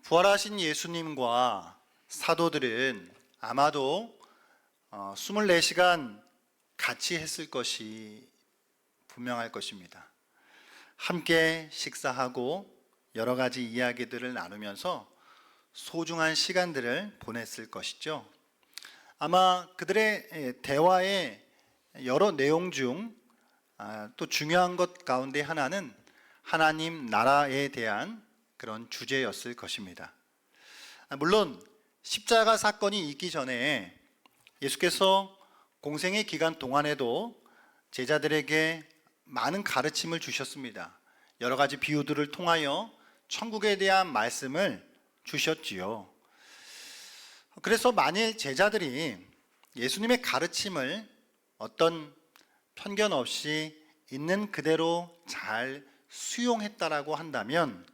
부활하신 예수님과 사도들은 아마도 24시간 같이 했을 것이 분명할 것입니다. 함께 식사하고 여러 가지 이야기들을 나누면서 소중한 시간들을 보냈을 것이죠. 아마 그들의 대화의 여러 내용 중 또 중요한 것 가운데 하나는 하나님 나라에 대한 그런 주제였을 것입니다. 물론 십자가 사건이 있기 전에 예수께서 공생의 기간 동안에도 제자들에게 많은 가르침을 주셨습니다. 여러 가지 비유들을 통하여 천국에 대한 말씀을 주셨지요. 그래서 만일 제자들이 예수님의 가르침을 어떤 편견 없이 있는 그대로 잘 수용했다라고 한다면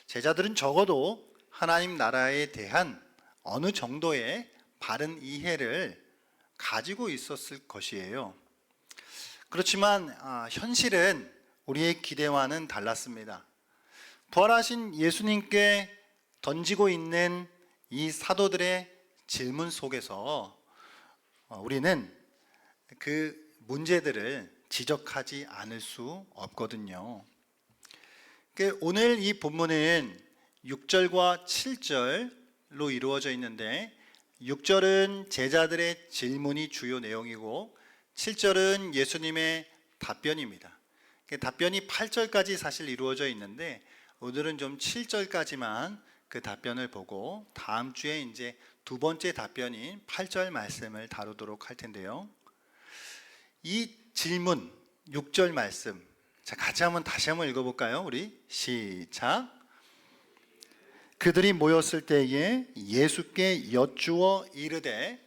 제자들은 적어도 하나님 나라에 대한 어느 정도의 바른 이해를 가지고 있었을 것이에요. 그렇지만 현실은 우리의 기대와는 달랐습니다. 부활하신 예수님께 던지고 있는 이 사도들의 질문 속에서 우리는 그 문제들을 지적하지 않을 수 없거든요. 오늘 이 본문은 6절과 7절로 이루어져 있는데 6절은 제자들의 질문이 주요 내용이고 7절은 예수님의 답변입니다. 답변이 8절까지 사실 이루어져 있는데 오늘은 좀 7절까지만 그 답변을 보고 다음 주에 이제 두 번째 답변인 8절 말씀을 다루도록 할 텐데요. 이 질문 6절 말씀, 자, 같이 다시 한번 읽어볼까요? 우리 시작. 그들이 모였을 때에 예수께 여쭈어 이르되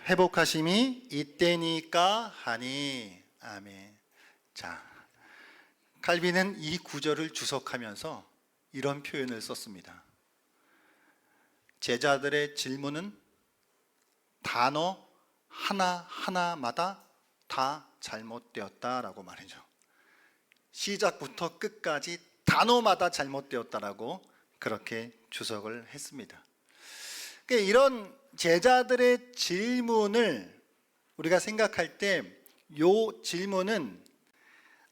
회복하심이 이때니까 하니. 아멘. 자, 칼빈은 이 구절을 주석하면서 이런 표현을 썼습니다. 제자들의 질문은 단어 하나하나마다 다 잘못되었다라고 말이죠. 시작부터 끝까지 단어마다 잘못되었다라고 그렇게 주석을 했습니다. 이런 제자들의 질문을 우리가 생각할 때 이 질문은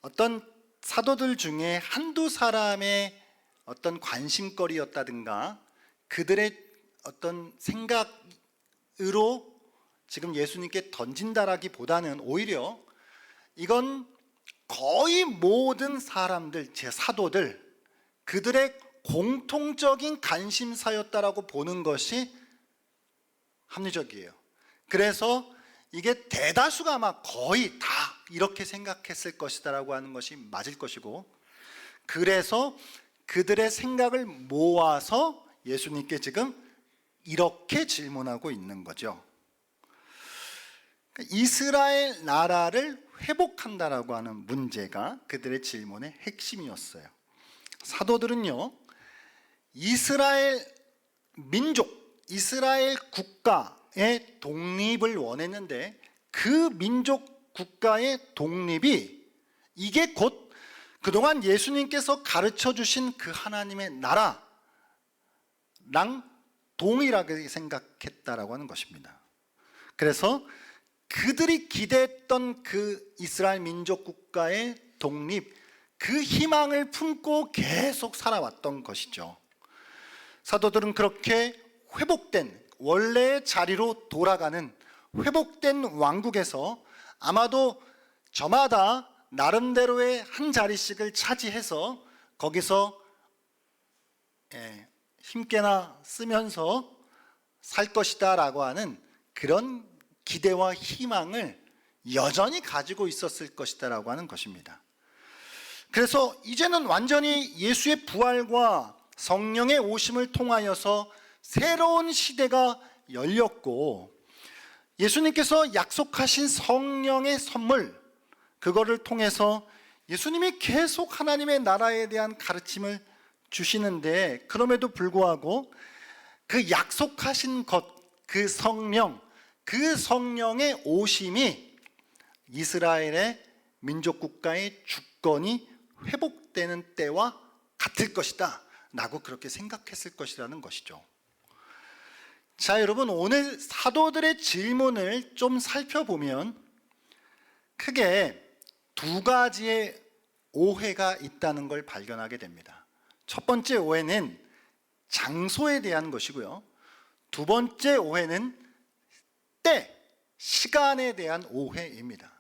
어떤 사도들 중에 한두 사람의 어떤 관심거리였다든가 그들의 어떤 생각으로 지금 예수님께 던진다라기보다는 오히려 이건 거의 모든 사람들, 제 사도들, 그들의 공통적인 관심사였다라고 보는 것이 합리적이에요. 그래서 이게 대다수가 아마 거의 다 이렇게 생각했을 것이다라고 하는 것이 맞을 것이고, 그래서 그들의 생각을 모아서 예수님께 지금 이렇게 질문하고 있는 거죠. 이스라엘 나라를 회복한다라고 하는 문제가 그들의 질문의 핵심이었어요. 사도들은요, 이스라엘 민족, 이스라엘 국가의 독립을 원했는데 그 민족 국가의 독립이 이게 곧 그동안 예수님께서 가르쳐 주신 그 하나님의 나라랑 동일하게 생각했다라고 하는 것입니다. 그래서 그들이 기대했던 그 이스라엘 민족 국가의 독립, 그 희망을 품고 계속 살아왔던 것이죠. 사도들은 그렇게 회복된 원래의 자리로 돌아가는 회복된 왕국에서 아마도 저마다 나름대로의 한 자리씩을 차지해서 거기서 힘께나 쓰면서 살 것이다 라고 하는 그런 기대와 희망을 여전히 가지고 있었을 것이다 라고 하는 것입니다. 그래서 이제는 완전히 예수의 부활과 성령의 오심을 통하여서 새로운 시대가 열렸고, 예수님께서 약속하신 성령의 선물, 그거를 통해서 예수님이 계속 하나님의 나라에 대한 가르침을 주시는데, 그럼에도 불구하고 그 약속하신 것, 그 성령, 그 성령의 오심이 이스라엘의 민족 국가의 주권이 회복되는 때와 같을 것이다 라고 그렇게 생각했을 것이라는 것이죠. 자, 여러분, 오늘 사도들의 질문을 좀 살펴보면 크게 두 가지의 오해가 있다는 걸 발견하게 됩니다. 첫 번째 오해는 장소에 대한 것이고요. 두 번째 오해는 때, 시간에 대한 오해입니다.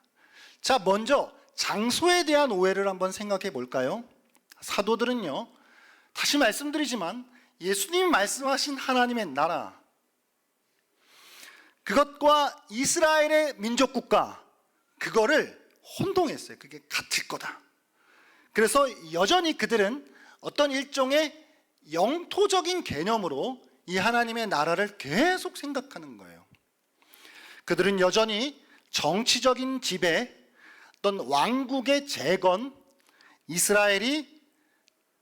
자, 먼저 장소에 대한 오해를 한번 생각해 볼까요? 사도들은요, 다시 말씀드리지만 예수님이 말씀하신 하나님의 나라, 그것과 이스라엘의 민족 국가, 그거를 혼동했어요. 그게 같을 거다. 그래서 여전히 그들은 어떤 일종의 영토적인 개념으로 이 하나님의 나라를 계속 생각하는 거예요. 그들은 여전히 정치적인 지배, 어떤 왕국의 재건, 이스라엘이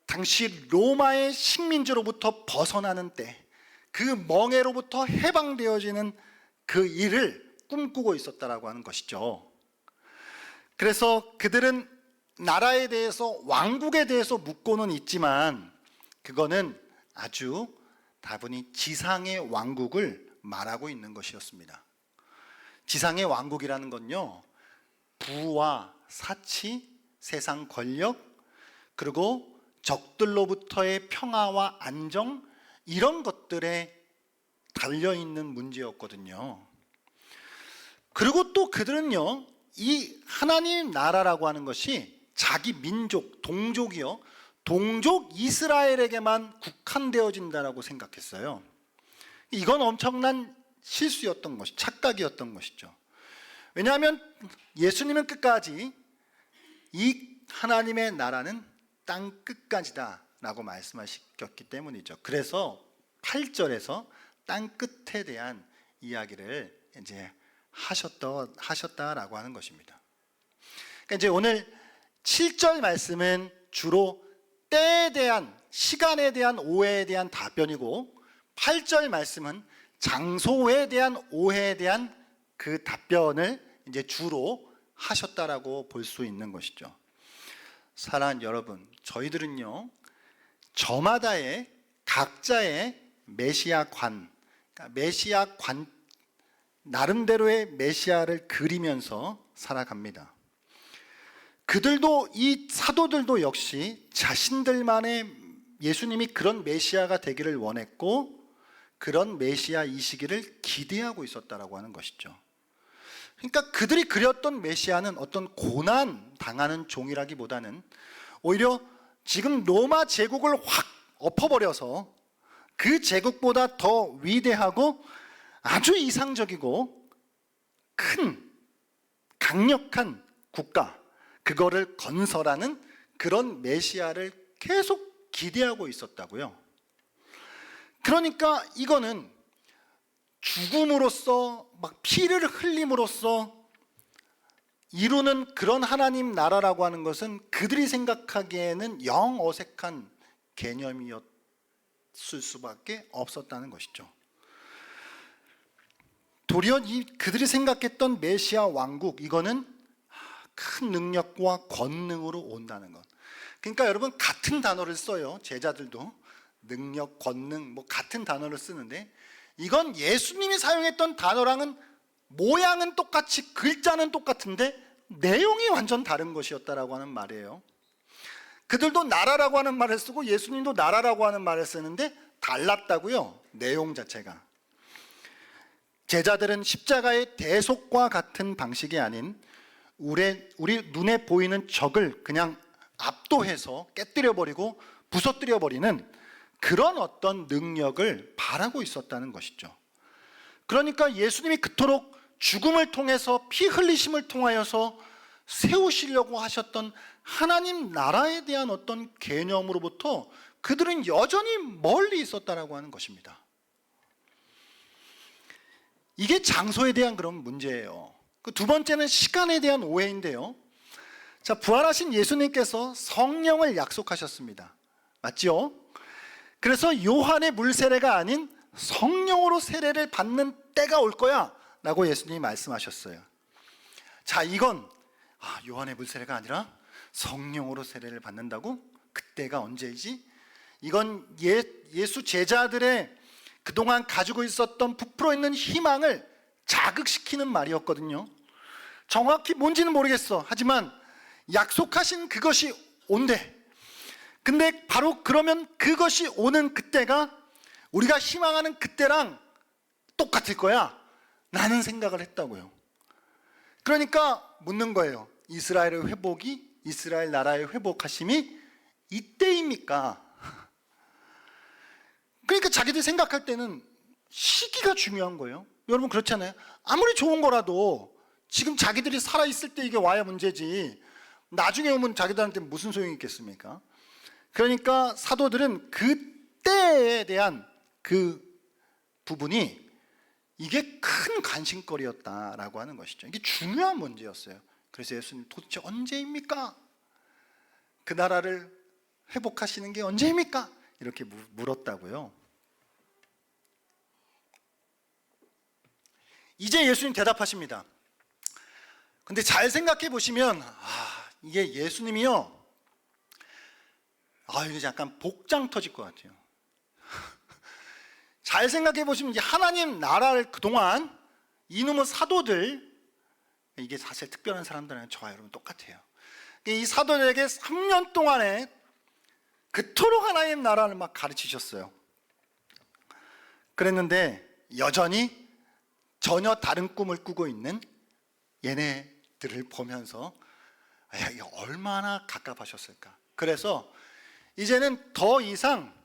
당시 로마의 식민지로부터 벗어나는 때, 그 멍에로부터 해방되어지는 그 일을 꿈꾸고 있었다라고 하는 것이죠. 그래서 그들은 나라에 대해서, 왕국에 대해서 묻고는 있지만 그거는 아주 다분히 지상의 왕국을 말하고 있는 것이었습니다. 지상의 왕국이라는 건요, 부와 사치, 세상 권력, 그리고 적들로부터의 평화와 안정, 이런 것들에 달려있는 문제였거든요. 그리고 또 그들은요, 이 하나님 나라라고 하는 것이 자기 민족, 동족이요, 동족 이스라엘에게만 국한되어진다라고 생각했어요. 이건 엄청난 실수였던 것이, 착각이었던 것이죠. 왜냐하면 예수님은 끝까지 이 하나님의 나라는 땅 끝까지다 라고 말씀하셨기 때문이죠. 그래서 8절에서 땅 끝에 대한 이야기를 이제 하셨다라고 하는 것입니다. 그러니까 이제 오늘 7절 말씀은 주로 때에 대한, 시간에 대한 오해에 대한 답변이고, 8절 말씀은 장소에 대한 오해에 대한 그 답변을 이제 주로 하셨다라고 볼 수 있는 것이죠. 사랑하는 여러분, 저희들은요, 저마다의 각자의 메시아관, 그러니까 메시아관, 나름대로의 메시아를 그리면서 살아갑니다. 그들도, 이 사도들도 역시 자신들만의 예수님이 그런 메시아가 되기를 원했고, 그런 메시아이시기를 기대하고 있었다라고 하는 것이죠. 그러니까 그들이 그렸던 메시아는 어떤 고난 당하는 종이라기보다는 오히려 지금 로마 제국을 확 엎어버려서 그 제국보다 더 위대하고 아주 이상적이고 큰 강력한 국가, 그거를 건설하는 그런 메시아를 계속 기대하고 있었다고요. 그러니까 이거는 죽음으로써, 막 피를 흘림으로써 이루는 그런 하나님 나라라고 하는 것은 그들이 생각하기에는 영 어색한 개념이었을 수밖에 없었다는 것이죠. 도리어 그들이 생각했던 메시아 왕국, 이거는 큰 능력과 권능으로 온다는 것. 그러니까 여러분, 같은 단어를 써요. 제자들도 능력, 권능, 뭐 같은 단어를 쓰는데, 이건 예수님이 사용했던 단어랑은 모양은 똑같이, 글자는 똑같은데 내용이 완전 다른 것이었다라고 하는 말이에요. 그들도 나라라고 하는 말을 쓰고 예수님도 나라라고 하는 말을 쓰는데 달랐다고요, 내용 자체가. 제자들은 십자가의 대속과 같은 방식이 아닌 우리 눈에 보이는 적을 그냥 압도해서 깨뜨려버리고 부서뜨려버리는 그런 어떤 능력을 바라고 있었다는 것이죠. 그러니까 예수님이 그토록 죽음을 통해서, 피 흘리심을 통하여서 세우시려고 하셨던 하나님 나라에 대한 어떤 개념으로부터 그들은 여전히 멀리 있었다라고 하는 것입니다. 이게 장소에 대한 그런 문제예요. 그 두 번째는 시간에 대한 오해인데요. 자, 부활하신 예수님께서 성령을 약속하셨습니다. 맞죠? 그래서 요한의 물 세례가 아닌 성령으로 세례를 받는 때가 올 거야 라고 예수님이 말씀하셨어요. 자, 이건 요한의 물 세례가 아니라 성령으로 세례를 받는다고? 그때가 언제이지? 이건 예수 제자들의 그동안 가지고 있었던 부풀어 있는 희망을 자극시키는 말이었거든요. 정확히 뭔지는 모르겠어. 하지만 약속하신 그것이 온대. 근데 바로 그러면 그것이 오는 그때가 우리가 희망하는 그때랑 똑같을 거야 라는 생각을 했다고요. 그러니까 묻는 거예요. 이스라엘 나라의 회복하심이 이때입니까? 그러니까 자기들이 생각할 때는 시기가 중요한 거예요. 여러분 그렇잖아요. 아무리 좋은 거라도 지금 자기들이 살아있을 때 이게 와야 문제지 나중에 오면 자기들한테 무슨 소용이 있겠습니까? 그러니까 사도들은 그때에 대한 그 부분이 이게 큰 관심거리였다라고 하는 것이죠. 이게 중요한 문제였어요. 그래서 예수님 도대체 언제입니까? 그 나라를 회복하시는 게 언제입니까? 이렇게 물었다고요. 이제 예수님 대답하십니다. 근데 잘 생각해 보시면 이게 예수님이요, 이게 약간 복장 터질 것 같아요. 잘 생각해 보시면 이제 하나님 나라를 그동안 이놈의 사도들, 이게 사실 특별한 사람들은 저와 여러분 똑같아요. 이 사도들에게 3년 동안에 그토록 하나님 나라를 막 가르치셨어요. 그랬는데 여전히 전혀 다른 꿈을 꾸고 있는 얘네들을 보면서 이게 얼마나 갑갑하셨을까. 그래서 이제는 더 이상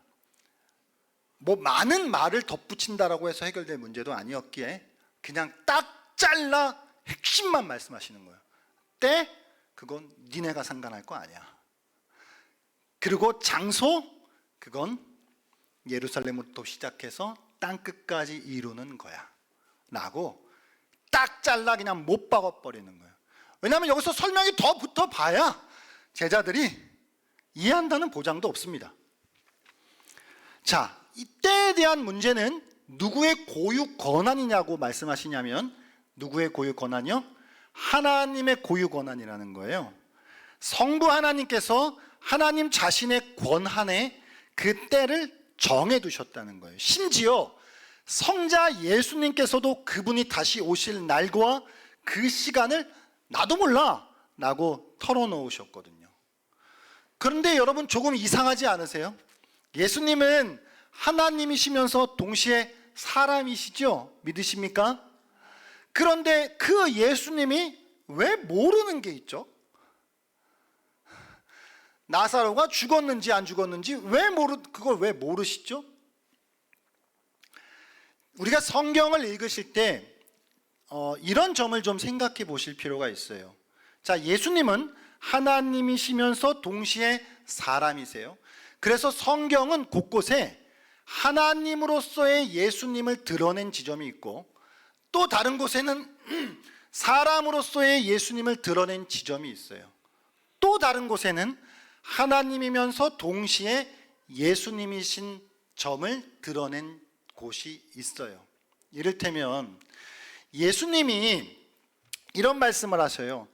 많은 말을 덧붙인다라고 해서 해결될 문제도 아니었기에 그냥 딱 잘라 핵심만 말씀하시는 거예요. 때 그건 니네가 상관할 거 아니야. 그리고 장소 그건 예루살렘부터 시작해서 땅끝까지 이루는 거야 라고 딱 잘라 그냥 못 박아버리는 거예요. 왜냐하면 여기서 설명이 더 붙어봐야 제자들이 이해한다는 보장도 없습니다. 자, 이때에 대한 문제는 누구의 고유 권한이냐고 말씀하시냐면, 누구의 고유 권한이요? 하나님의 고유 권한이라는 거예요. 성부 하나님께서 하나님 자신의 권한에 그 때를 정해두셨다는 거예요. 심지어 성자 예수님께서도 그분이 다시 오실 날과 그 시간을 나도 몰라 라고 털어놓으셨거든요. 그런데 여러분 조금 이상하지 않으세요? 예수님은 하나님이시면서 동시에 사람이시죠? 믿으십니까? 그런데 그 예수님이 왜 모르는 게 있죠? 나사로가 죽었는지 안 죽었는지 그걸 왜 모르시죠? 우리가 성경을 읽으실 때 이런 점을 좀 생각해 보실 필요가 있어요. 자, 예수님은 하나님이시면서 동시에 사람이세요. 그래서 성경은 곳곳에 하나님으로서의 예수님을 드러낸 지점이 있고, 또 다른 곳에는 사람으로서의 예수님을 드러낸 지점이 있어요. 또 다른 곳에는 하나님이면서 동시에 예수님이신 점을 드러낸 곳이 있어요. 이를테면 예수님이 이런 말씀을 하셔요.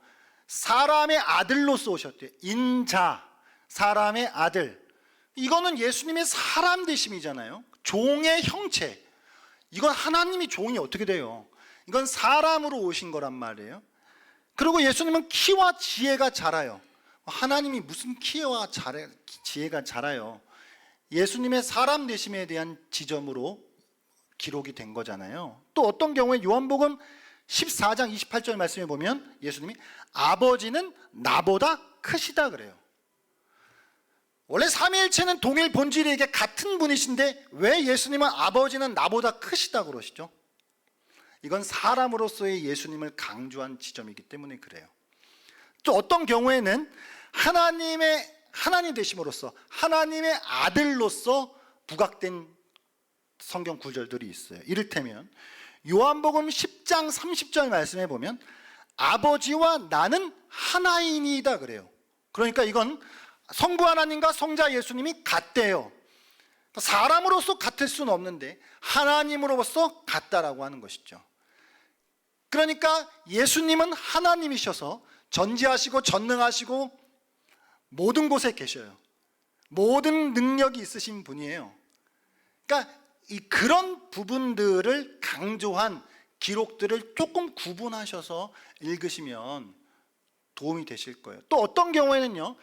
사람의 아들로서 오셨대요. 인자, 사람의 아들. 이거는 예수님의 사람 되심이잖아요. 종의 형체. 이건 하나님이 종이 어떻게 돼요? 이건 사람으로 오신 거란 말이에요. 그리고 예수님은 키와 지혜가 자라요. 하나님이 무슨 키와 지혜가 자라요? 예수님의 사람 되심에 대한 지점으로 기록이 된 거잖아요. 또 어떤 경우에 요한복음 14장 28절 말씀에 보면 예수님이 아버지는 나보다 크시다 그래요. 원래 삼위일체는 동일 본질이 이게 같은 분이신데 왜 예수님은 아버지는 나보다 크시다 그러시죠? 이건 사람으로서의 예수님을 강조한 지점이기 때문에 그래요. 또 어떤 경우에는 하나님 되심으로써 하나님의 아들로서 부각된 성경 구절들이 있어요. 이를테면 요한복음 10장 30절 말씀에 보면 아버지와 나는 하나이니이다 그래요. 그러니까 이건 성부 하나님과 성자 예수님이 같대요. 사람으로서 같을 수는 없는데 하나님으로서 같다라고 하는 것이죠. 그러니까 예수님은 하나님이셔서 전지하시고 전능하시고 모든 곳에 계셔요. 모든 능력이 있으신 분이에요. 그러니까 그런 부분들을 강조한 기록들을 조금 구분하셔서 읽으시면 도움이 되실 거예요. 또 어떤 경우에는요,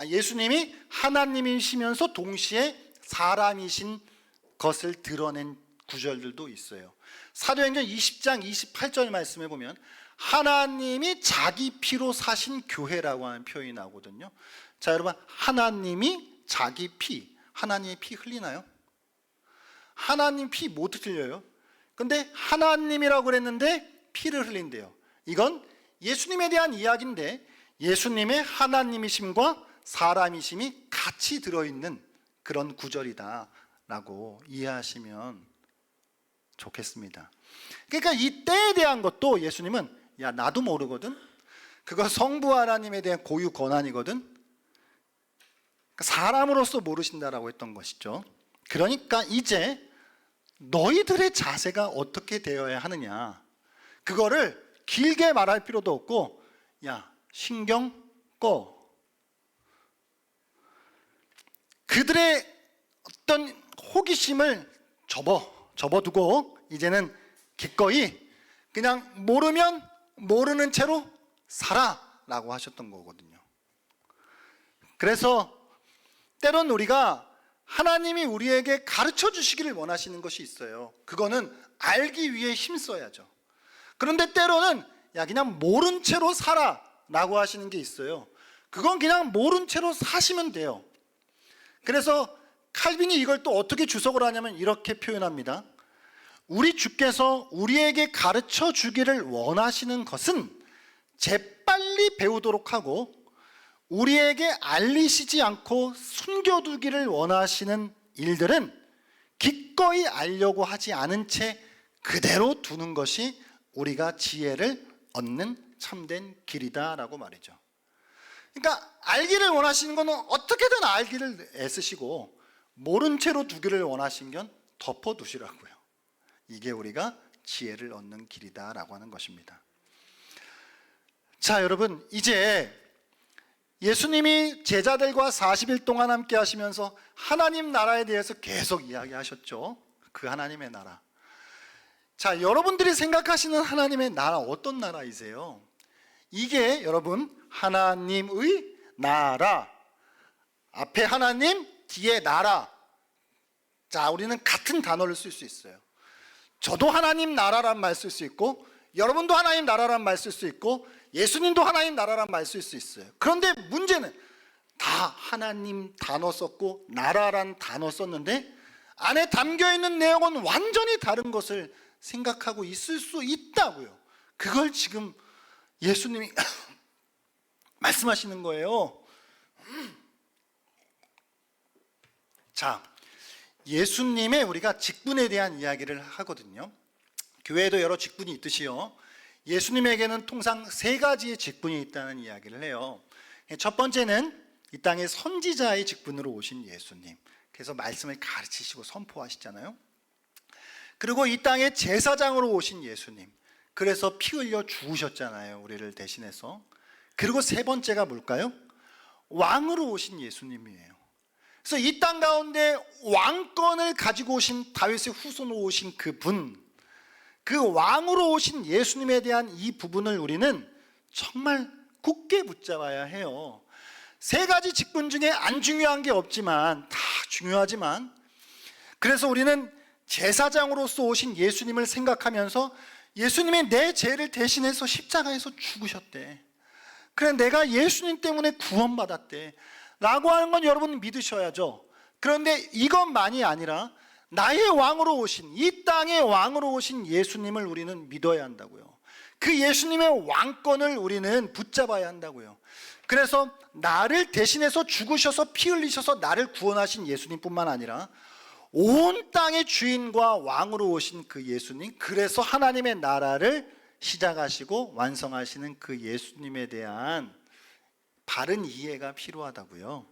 예수님이 하나님이시면서 동시에 사람이신 것을 드러낸 구절들도 있어요. 사도행전 20장 28절 말씀에 보면 하나님이 자기 피로 사신 교회라고 하는 표현이 나오거든요. 자, 여러분, 하나님이 자기 피, 하나님의 피 흘리나요? 하나님 피 못 흘려요. 근데 하나님이라고 그랬는데 피를 흘린대요. 이건 예수님에 대한 이야기인데 예수님의 하나님이심과 사람이심이 같이 들어있는 그런 구절이다라고 이해하시면 좋겠습니다. 그러니까 이 때에 대한 것도 예수님은 야, 나도 모르거든. 그거 성부 하나님에 대한 고유 권한이거든. 그러니까 사람으로서 모르신다라고 했던 것이죠. 그러니까 이제 너희들의 자세가 어떻게 되어야 하느냐, 그거를 길게 말할 필요도 없고 야, 신경 꺼. 그들의 어떤 호기심을 접어두고 이제는 기꺼이 그냥 모르면 모르는 채로 살아라고 하셨던 거거든요. 그래서 때론 우리가 하나님이 우리에게 가르쳐 주시기를 원하시는 것이 있어요. 그거는 알기 위해 힘써야죠. 그런데 때로는 야, 그냥 모른 채로 살아라고 하시는 게 있어요. 그건 그냥 모른 채로 사시면 돼요. 그래서 칼빈이 이걸 또 어떻게 주석을 하냐면 이렇게 표현합니다. 우리 주께서 우리에게 가르쳐 주기를 원하시는 것은 재빨리 배우도록 하고 우리에게 알리시지 않고 숨겨두기를 원하시는 일들은 기꺼이 알려고 하지 않은 채 그대로 두는 것이 우리가 지혜를 얻는 참된 길이다라고 말이죠. 그러니까 알기를 원하시는 것은 어떻게든 알기를 애쓰시고 모른 채로 두기를 원하신 건 덮어두시라고요. 이게 우리가 지혜를 얻는 길이다라고 하는 것입니다. 자, 여러분, 이제 예수님이 제자들과 40일 동안 함께 하시면서 하나님 나라에 대해서 계속 이야기하셨죠. 그 하나님의 나라. 자, 여러분들이 생각하시는 하나님의 나라 어떤 나라이세요? 이게 여러분 하나님의 나라, 앞에 하나님, 뒤에 나라. 자, 우리는 같은 단어를 쓸 수 있어요. 저도 하나님 나라란 말 쓸 수 있고 여러분도 하나님 나라란 말 쓸 수 있고 예수님도 하나님 나라란 말 쓸 수 있어요. 그런데 문제는 다 하나님 단어 썼고 나라란 단어 썼는데 안에 담겨있는 내용은 완전히 다른 것을 생각하고 있을 수 있다고요. 그걸 지금 예수님이 말씀하시는 거예요. 자, 예수님의 우리가 직분에 대한 이야기를 하거든요. 교회에도 여러 직분이 있듯이요, 예수님에게는 통상 세 가지의 직분이 있다는 이야기를 해요. 첫 번째는 이 땅의 선지자의 직분으로 오신 예수님, 그래서 말씀을 가르치시고 선포하시잖아요. 그리고 이 땅의 제사장으로 오신 예수님, 그래서 피 흘려 죽으셨잖아요, 우리를 대신해서. 그리고 세 번째가 뭘까요? 왕으로 오신 예수님이에요. 그래서 이 땅 가운데 왕권을 가지고 오신 다윗의 후손으로 오신 그분, 그 왕으로 오신 예수님에 대한 이 부분을 우리는 정말 굳게 붙잡아야 해요. 세 가지 직분 중에 안 중요한 게 없지만 다 중요하지만, 그래서 우리는 제사장으로서 오신 예수님을 생각하면서 예수님이 내 죄를 대신해서 십자가에서 죽으셨대, 그래 내가 예수님 때문에 구원받았대 라고 하는 건 여러분 믿으셔야죠. 그런데 이것만이 아니라 나의 왕으로 오신, 이 땅의 왕으로 오신 예수님을 우리는 믿어야 한다고요. 그 예수님의 왕권을 우리는 붙잡아야 한다고요. 그래서 나를 대신해서 죽으셔서 피 흘리셔서 나를 구원하신 예수님뿐만 아니라 온 땅의 주인과 왕으로 오신 그 예수님, 그래서 하나님의 나라를 시작하시고 완성하시는 그 예수님에 대한 바른 이해가 필요하다고요.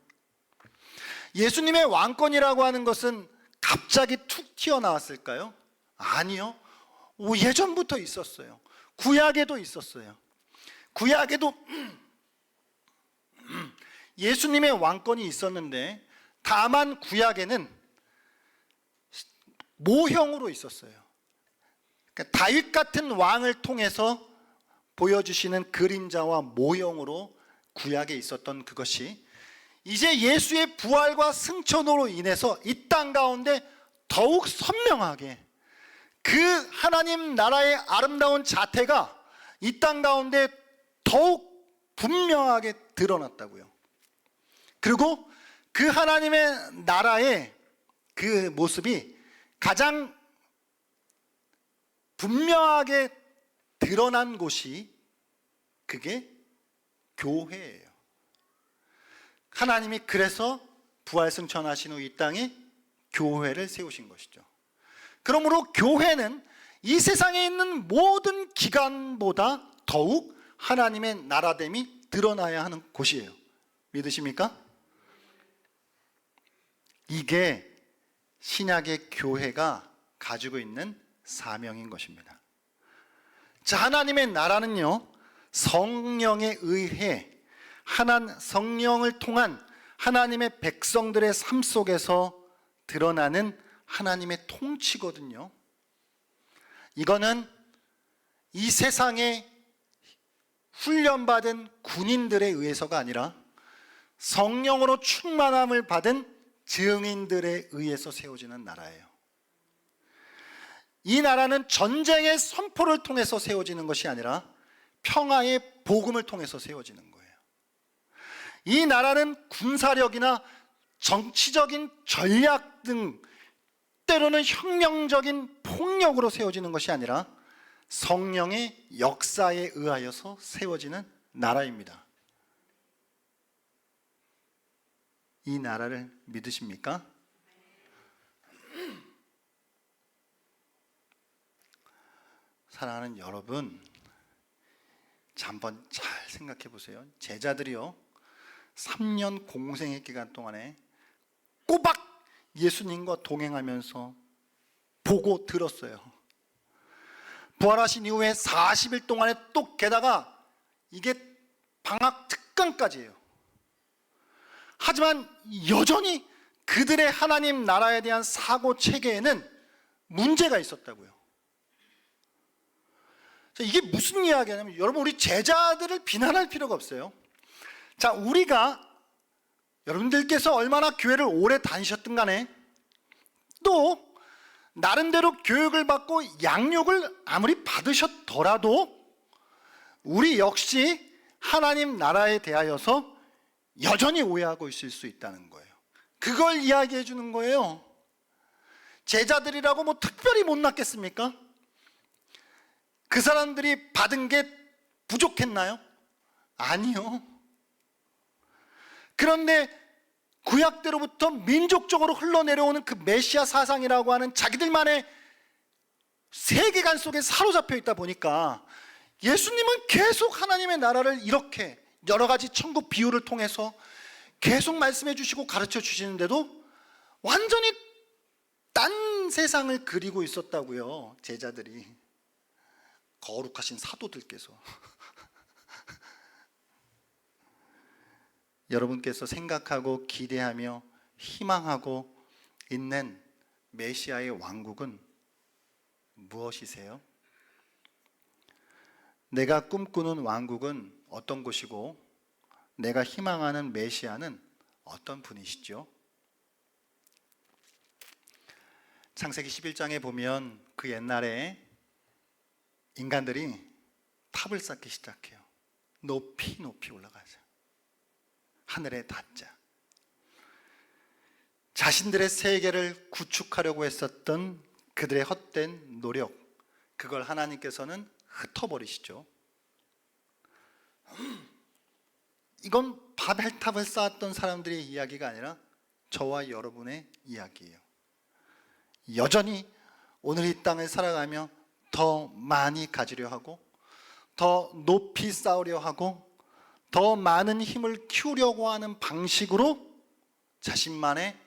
예수님의 왕권이라고 하는 것은 갑자기 툭 튀어나왔을까요? 아니요. 예전부터 있었어요. 구약에도 있었어요. 구약에도 예수님의 왕권이 있었는데 다만 구약에는 모형으로 있었어요. 그러니까 다윗 같은 왕을 통해서 보여주시는 그림자와 모형으로 구약에 있었던 그것이 이제 예수의 부활과 승천으로 인해서 이 땅 가운데 더욱 선명하게 그 하나님 나라의 아름다운 자태가 이 땅 가운데 더욱 분명하게 드러났다고요. 그리고 그 하나님의 나라의 그 모습이 가장 분명하게 드러난 곳이 그게 교회예요. 하나님이 그래서 부활승천하신 후 이 땅에 교회를 세우신 것이죠. 그러므로 교회는 이 세상에 있는 모든 기관보다 더욱 하나님의 나라됨이 드러나야 하는 곳이에요. 믿으십니까? 이게 신약의 교회가 가지고 있는 사명인 것입니다. 자, 하나님의 나라는요, 성령에 의해 성령을 통한 하나님의 백성들의 삶 속에서 드러나는 하나님의 통치거든요. 이거는 이 세상에 훈련받은 군인들에 의해서가 아니라 성령으로 충만함을 받은 증인들에 의해서 세워지는 나라예요. 이 나라는 전쟁의 선포를 통해서 세워지는 것이 아니라 평화의 복음을 통해서 세워지는 거예요. 이 나라는 군사력이나 정치적인 전략 등 때로는 혁명적인 폭력으로 세워지는 것이 아니라 성령의 역사에 의하여서 세워지는 나라입니다. 이 나라를 믿으십니까? 사랑하는 여러분, 한번 잘 생각해 보세요. 제자들이요, 3년 공생의 기간 동안에 꼬박 예수님과 동행하면서 보고 들었어요. 부활하신 이후에 40일 동안에 또 게다가 이게 방학 특강까지예요. 하지만 여전히 그들의 하나님 나라에 대한 사고 체계에는 문제가 있었다고요. 자, 이게 무슨 이야기냐면, 여러분, 우리 제자들을 비난할 필요가 없어요. 자, 우리가 여러분들께서 얼마나 교회를 오래 다니셨든 간에 또 나름대로 교육을 받고 양육을 아무리 받으셨더라도 우리 역시 하나님 나라에 대하여서 여전히 오해하고 있을 수 있다는 거예요. 그걸 이야기해 주는 거예요. 제자들이라고 뭐 특별히 못났겠습니까? 그 사람들이 받은 게 부족했나요? 아니요. 그런데 구약 때로부터 민족적으로 흘러내려오는 그 메시아 사상이라고 하는 자기들만의 세계관 속에 사로잡혀 있다 보니까 예수님은 계속 하나님의 나라를 이렇게 여러 가지 천국 비유를 통해서 계속 말씀해 주시고 가르쳐 주시는데도 완전히 딴 세상을 그리고 있었다고요. 제자들이, 거룩하신 사도들께서. 여러분께서 생각하고 기대하며 희망하고 있는 메시아의 왕국은 무엇이세요? 내가 꿈꾸는 왕국은 어떤 곳이고 내가 희망하는 메시아는 어떤 분이시죠? 창세기 11장에 보면 그 옛날에 인간들이 탑을 쌓기 시작해요. 높이 높이 올라가죠. 하늘에 닿자. 자신들의 세계를 구축하려고 했었던 그들의 헛된 노력, 그걸 하나님께서는 흩어버리시죠. 이건 바벨탑을 쌓았던 사람들의 이야기가 아니라 저와 여러분의 이야기예요. 여전히 오늘 이 땅을 살아가며 더 많이 가지려 하고 더 높이 쌓으려 하고 더 많은 힘을 키우려고 하는 방식으로 자신만의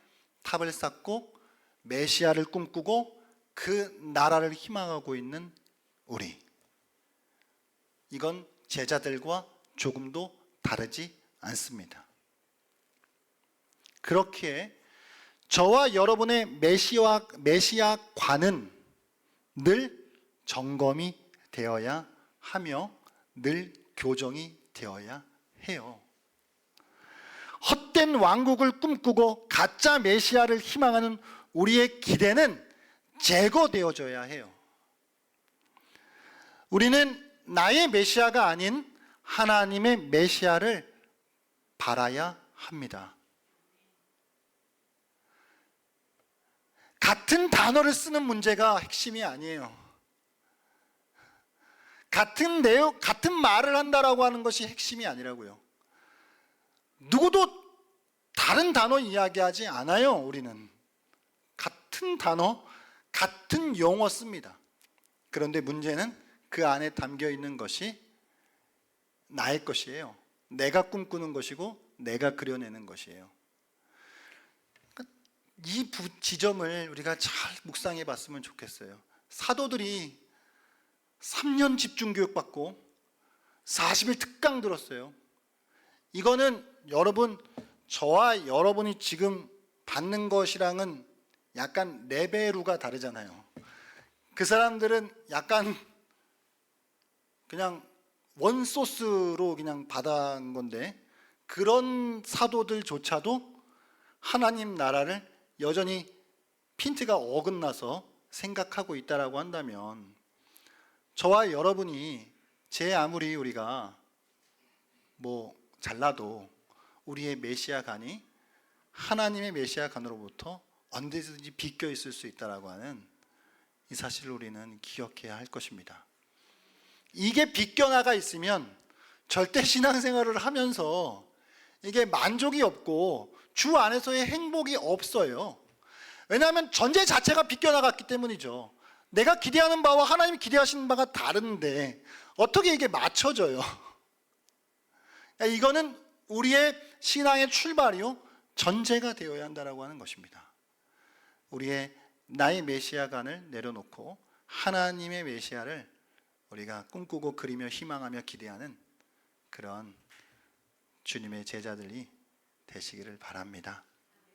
탑을 쌓고 메시아를 꿈꾸고 그 나라를 희망하고 있는 우리, 이건 제자들과 조금도 다르지 않습니다. 그렇기에 저와 여러분의 메시아관은 늘 점검이 되어야 하며 늘 교정이 되어야 해요. 헛된 왕국을 꿈꾸고 가짜 메시아를 희망하는 우리의 기대는 제거되어져야 해요. 우리는 나의 메시아가 아닌 하나님의 메시아를 바라야 합니다. 같은 단어를 쓰는 문제가 핵심이 아니에요. 같은 내용, 같은 말을 한다라고 하는 것이 핵심이 아니라고요. 누구도 다른 단어 이야기하지 않아요. 우리는 같은 단어, 같은 용어 씁니다. 그런데 문제는 그 안에 담겨 있는 것이 나의 것이에요. 내가 꿈꾸는 것이고 내가 그려내는 것이에요. 이 지점을 우리가 잘 묵상해 봤으면 좋겠어요. 사도들이 3년 집중교육 받고 40일 특강 들었어요. 이거는 여러분, 저와 여러분이 지금 받는 것이랑은 약간 레벨우가 다르잖아요. 그 사람들은 약간 그냥 원소스로 그냥 받은 건데, 그런 사도들조차도 하나님 나라를 여전히 핀트가 어긋나서 생각하고 있다라고 한다면, 저와 여러분이 아무리 우리가 뭐 잘나도 우리의 메시아관이 하나님의 메시아관으로부터 언제든지 비껴 있을 수 있다라고 하는 이 사실을 우리는 기억해야 할 것입니다. 이게 비껴나가 있으면 절대 신앙생활을 하면서 이게 만족이 없고 주 안에서의 행복이 없어요. 왜냐하면 전제 자체가 비껴나갔기 때문이죠. 내가 기대하는 바와 하나님이 기대하시는 바가 다른데 어떻게 이게 맞춰져요? 이거는 우리의 신앙의 출발이요, 전제가 되어야 한다라고 하는 것입니다. 나의 메시아관을 내려놓고 하나님의 메시아를 우리가 꿈꾸고 그리며 희망하며 기대하는 그런 주님의 제자들이 되시기를 바랍니다.